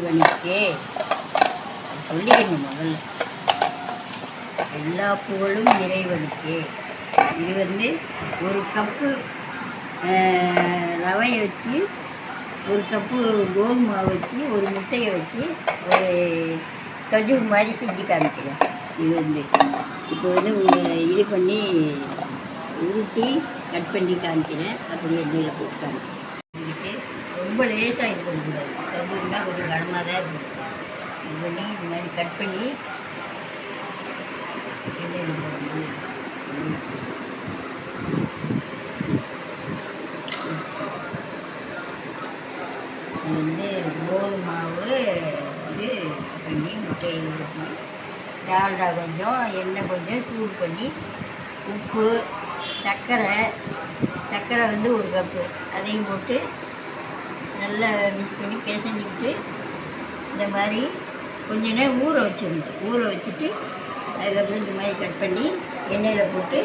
இறைவனுக்கே சொல்லிக்கணும் முதல்ல. எல்லா புகழும் இறைவனுக்கே. இது வந்து ஒரு கப்பு ரவையை வச்சு, ஒரு கப்பு கோதுமை மாவு வச்சு, ஒரு முட்டையை வச்சு ஒரு கஜூர் மாதிரி செஞ்சு காமிக்கிறேன். இது வந்து இப்போ வந்து இது பண்ணி உருட்டி கட் பண்ணி காமிக்கிறேன். அப்படியே எண்ணெயில் போட்டு காமிக்கிறேன். இதுக்கு ரொம்ப லேசாக இது பண்ணக்கூடாது. கஜூர்னா கொஞ்சம் கனமாக தான் இருக்கும். இது பண்ணி இது மாதிரி கட் பண்ணி எண்ணெயில் போட்டு இது வந்து கோதுமை மாவு இது பண்ணி முட்டையை ஊற்றி டால்டா கொஞ்சம் எண்ணெய் கொஞ்சம் சூடு பண்ணி உப்பு சர்க்கரை வந்து ஒரு கப்பு அதையும் போட்டு நல்லா மிக்ஸ் பண்ணி பிசைஞ்சிக்கிட்டு இந்த மாதிரி கொஞ்ச நேரம் ஊற வச்சிடணும். ஊற வச்சுட்டு அதுக்கப்புறம் இந்த மாதிரி கட் பண்ணி எண்ணெயில் போட்டு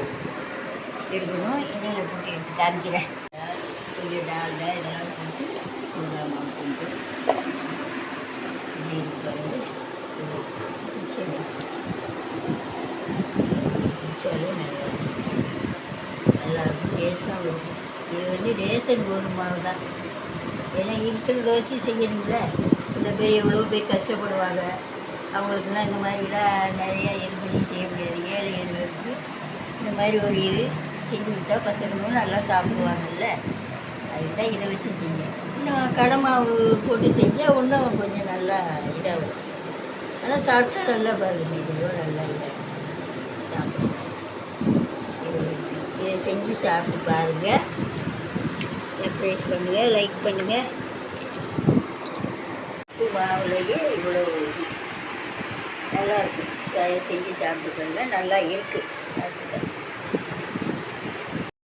எடுக்கணும். எண்ணெயில் போட்டு எடுத்து காமிக்கிறேன். கொஞ்சம் டால்டா இதெல்லாம் போட்டு சூடா மாவு போட்டு இப்படி இருக்கிறது நல்லாயிருக்கும், டேஸ்ட்டாகவும் இருக்கும். இது வந்து ரேஷன் கோதுமை மாவு தான். ஏன்னா இருக்கிற தோசை செய்யணும்ல. சில பேர் எவ்வளோ பேர் கஷ்டப்படுவாங்க. அவங்களுக்குலாம் இந்த மாதிரிலாம் நிறையா இது பண்ணி செய்ய முடியாது. ஏழை எழுதுறதுக்கு இந்த மாதிரி ஒரு இது செஞ்சு கொடுத்தா பசங்களும் நல்லா சாப்பிடுவாங்கல்ல. அதுதான் இதை வச்சு செஞ்சேன். இன்னும் கடை மாவு போட்டு செஞ்சால் இன்னும் கொஞ்சம் நல்லா இதாகும். ஆனால் சாப்பிட்டா நல்லா பாருங்க, இதுவோ நல்லா இதாக சாப்பிடுவோம். இதை செஞ்சு சாப்பிட்டு பாருங்கள். சர்ப்ரைஸ் பண்ணுங்கள், லைக் பண்ணுங்கள். மாவுலேயே இவ்வளோ இது நல்லாயிருக்கும். செஞ்சு சாப்பிட்டு பாருங்கள், நல்லா இருக்குது.